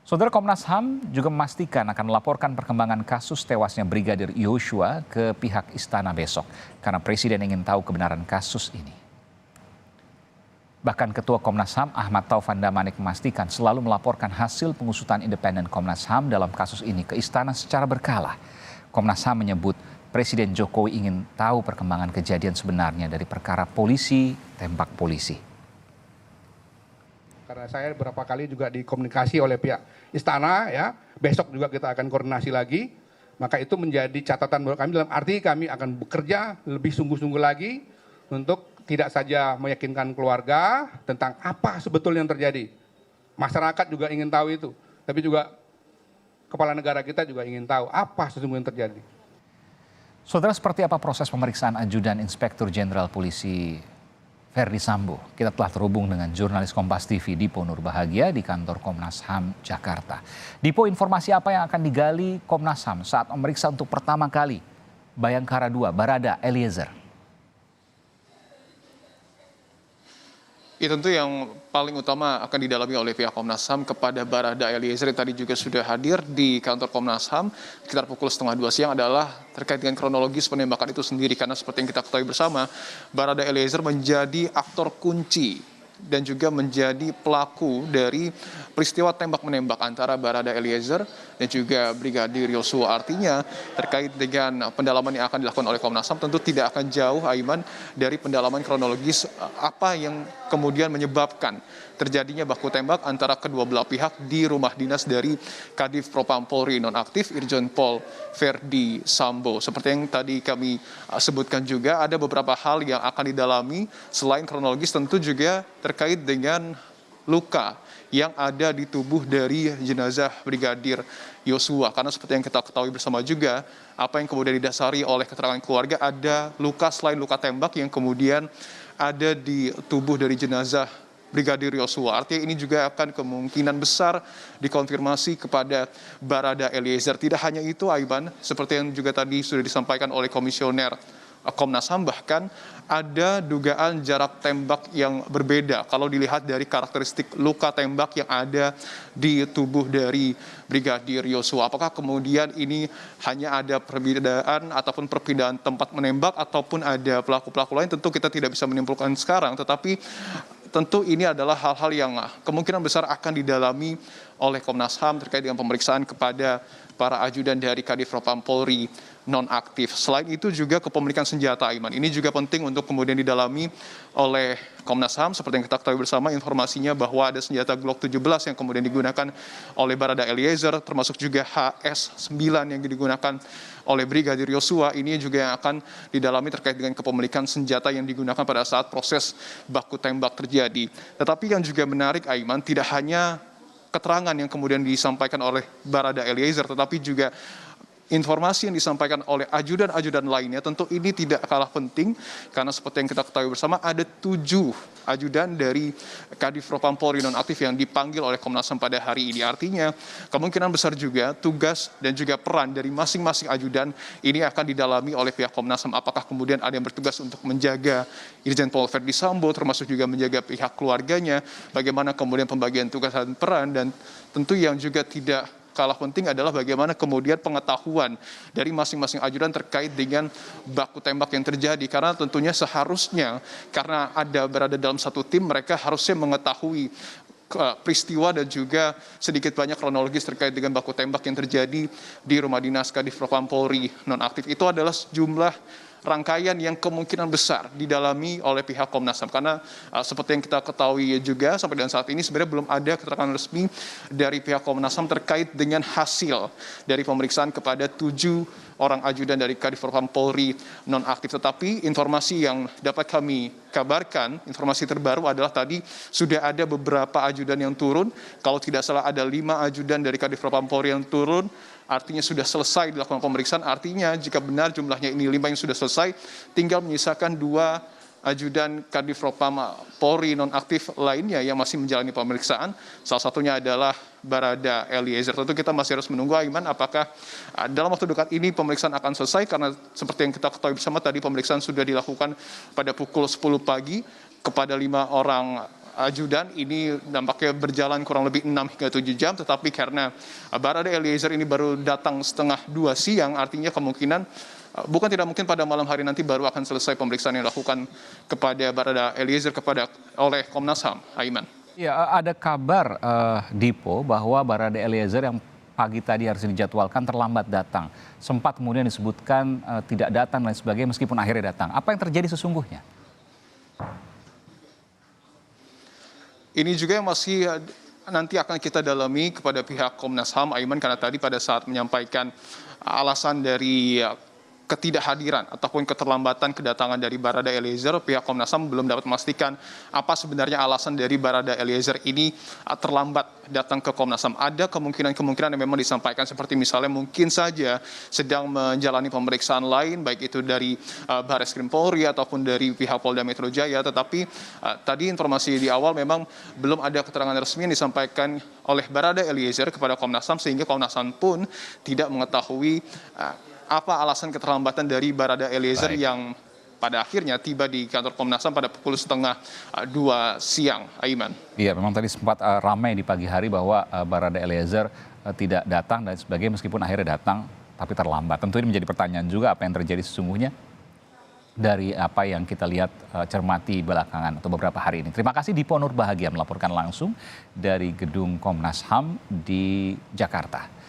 Saudara Komnas HAM juga memastikan akan melaporkan perkembangan kasus tewasnya Brigadir Yosua ke pihak istana besok, karena Presiden ingin tahu kebenaran kasus ini. Bahkan Ketua Komnas HAM Ahmad Taufan Damanik memastikan selalu melaporkan hasil pengusutan independen Komnas HAM dalam kasus ini ke istana secara berkala. Komnas HAM menyebut Presiden Jokowi ingin tahu perkembangan kejadian sebenarnya dari perkara polisi tembak polisi. Karena saya beberapa kali juga dikomunikasi oleh pihak istana, ya besok juga kita akan koordinasi lagi, maka itu menjadi catatan buat kami, dalam arti kami akan bekerja lebih sungguh-sungguh lagi untuk tidak saja meyakinkan keluarga tentang apa sebetulnya yang terjadi. Masyarakat juga ingin tahu itu, tapi juga kepala negara kita juga ingin tahu apa sesungguhnya yang terjadi. Saudara, seperti apa proses pemeriksaan ajudan Inspektur Jenderal Polisi Verdi Sambo? Kita telah terhubung dengan jurnalis Kompas TV Dipo Nurbahagia di kantor Komnas HAM Jakarta. Dipo, informasi apa yang akan digali Komnas HAM saat memeriksa untuk pertama kali Bayangkara II, Barada Eliezer? Ya, tentu yang paling utama akan didalami oleh pihak Komnas HAM kepada Barada Eliezer yang tadi juga sudah hadir di kantor Komnas HAM sekitar pukul 1:30 siang adalah terkait dengan kronologis penembakan itu sendiri. Karena seperti yang kita ketahui bersama, Barada Eliezer menjadi aktor kunci dan juga menjadi pelaku dari peristiwa tembak-menembak antara Barada Eliezer dan juga Brigadir Yosua. Artinya terkait dengan pendalaman yang akan dilakukan oleh Komnas HAM tentu tidak akan jauh, Aiman, dari pendalaman kronologis apa yang kemudian menyebabkan terjadinya baku tembak antara kedua belah pihak di rumah dinas dari Kadif Propam Polri nonaktif Irjen Pol Verdi Sambo. Seperti yang tadi kami sebutkan juga, ada beberapa hal yang akan didalami selain kronologis, tentu juga terkait dengan luka yang ada di tubuh dari jenazah Brigadir Yosua. Karena seperti yang kita ketahui bersama juga, apa yang kemudian didasari oleh keterangan keluarga, ada luka selain luka tembak yang kemudian ada di tubuh dari jenazah Brigadir Yosua. Artinya ini juga akan kemungkinan besar dikonfirmasi kepada Barada Eliezer. Tidak hanya itu, Aiman, seperti yang juga tadi sudah disampaikan oleh Komisioner Komnas HAM, bahkan ada dugaan jarak tembak yang berbeda kalau dilihat dari karakteristik luka tembak yang ada di tubuh dari Brigadir Yosua. Apakah kemudian ini hanya ada perbedaan ataupun perpindahan tempat menembak ataupun ada pelaku-pelaku lain, tentu kita tidak bisa menyimpulkan sekarang, tetapi tentu ini adalah hal-hal yang kemungkinan besar akan didalami oleh Komnas HAM terkait dengan pemeriksaan kepada para ajudan dari Kadif Propam Polri nonaktif. Selain itu juga kepemilikan senjata, Aiman. Ini juga penting untuk kemudian didalami oleh Komnas HAM. Seperti yang kita ketahui bersama, informasinya bahwa ada senjata Glock 17 yang kemudian digunakan oleh Barada Eliezer, termasuk juga HS-9 yang digunakan oleh Brigadir Yosua. Ini juga yang akan didalami terkait dengan kepemilikan senjata yang digunakan pada saat proses baku tembak terjadi. Tetapi yang juga menarik, Aiman, tidak hanya keterangan yang kemudian disampaikan oleh Barada Eliezer, tetapi juga informasi yang disampaikan oleh ajudan-ajudan lainnya. Tentu ini tidak kalah penting karena seperti yang kita ketahui bersama, ada 7 ajudan dari Kadif Propam Polri nonaktif yang dipanggil oleh Komnas HAM pada hari ini. Artinya kemungkinan besar juga tugas dan juga peran dari masing-masing ajudan ini akan didalami oleh pihak Komnas HAM. Apakah kemudian ada yang bertugas untuk menjaga Irjen Pol Verdi Sambo, termasuk juga menjaga pihak keluarganya, bagaimana kemudian pembagian tugas dan peran, dan tentu yang juga tidak kalah penting adalah bagaimana kemudian pengetahuan dari masing-masing ajudan terkait dengan baku tembak yang terjadi. Karena tentunya seharusnya, karena berada dalam satu tim, mereka harusnya mengetahui peristiwa dan juga sedikit banyak kronologis terkait dengan baku tembak yang terjadi di rumah dinas Kadif Propam Polri nonaktif. Itu adalah sejumlah rangkaian yang kemungkinan besar didalami oleh pihak Komnas HAM. Karena seperti yang kita ketahui juga, sampai dengan saat ini sebenarnya belum ada keterangan resmi dari pihak Komnas HAM terkait dengan hasil dari pemeriksaan kepada 7 orang ajudan dari Kadif Propam Polri nonaktif. Tetapi informasi yang dapat kami kabarkan, informasi terbaru adalah tadi sudah ada beberapa ajudan yang turun. Kalau tidak salah ada 5 ajudan dari Kadif Propam Polri yang turun. Artinya sudah selesai dilakukan pemeriksaan. Artinya jika benar jumlahnya ini 5 yang sudah selesai, tinggal menyisakan 2 ajudan Kadif Propam Polri nonaktif lainnya yang masih menjalani pemeriksaan. Salah satunya adalah Barada Eliezer. Tentu kita masih harus menunggu, Aiman, apakah dalam waktu dekat ini pemeriksaan akan selesai, karena seperti yang kita ketahui bersama tadi pemeriksaan sudah dilakukan pada pukul 10 pagi kepada 5 orang ajudan ini nampaknya berjalan kurang lebih 6 hingga 7 jam, tetapi karena Barada Eliezer ini baru datang setengah 2 siang, artinya kemungkinan bukan tidak mungkin pada malam hari nanti baru akan selesai pemeriksaan yang dilakukan kepada Barada Eliezer oleh Komnas HAM. Aiman. Ya, ada kabar Dipo bahwa Barada Eliezer yang pagi tadi harus dijadwalkan terlambat datang. Sempat kemudian disebutkan tidak datang dan sebagainya meskipun akhirnya datang. Apa yang terjadi sesungguhnya? Ini juga yang masih nanti akan kita dalami kepada pihak Komnas HAM, Aiman, karena tadi pada saat menyampaikan alasan dari ketidakhadiran ataupun keterlambatan kedatangan dari Barada Eliezer, pihak Komnas HAM belum dapat memastikan apa sebenarnya alasan dari Barada Eliezer ini terlambat datang ke Komnas HAM. Ada kemungkinan-kemungkinan yang memang disampaikan, seperti misalnya mungkin saja sedang menjalani pemeriksaan lain, baik itu dari Barreskrim Polri ataupun dari pihak Polda Metro Jaya, tetapi tadi informasi di awal memang belum ada keterangan resmi yang disampaikan oleh Barada Eliezer kepada Komnas HAM, sehingga Komnas HAM pun tidak mengetahui apa alasan keterlambatan dari Barada Eliezer yang pada akhirnya tiba di kantor Komnas HAM pada pukul setengah 2 siang, Aiman. Iya, memang tadi sempat ramai di pagi hari bahwa Barada Eliezer tidak datang dan sebagainya, meskipun akhirnya datang tapi terlambat. Tentu ini menjadi pertanyaan juga apa yang terjadi sesungguhnya dari apa yang kita lihat cermati belakangan atau beberapa hari ini. Terima kasih Dipo Nurbahagia melaporkan langsung dari gedung Komnas HAM di Jakarta.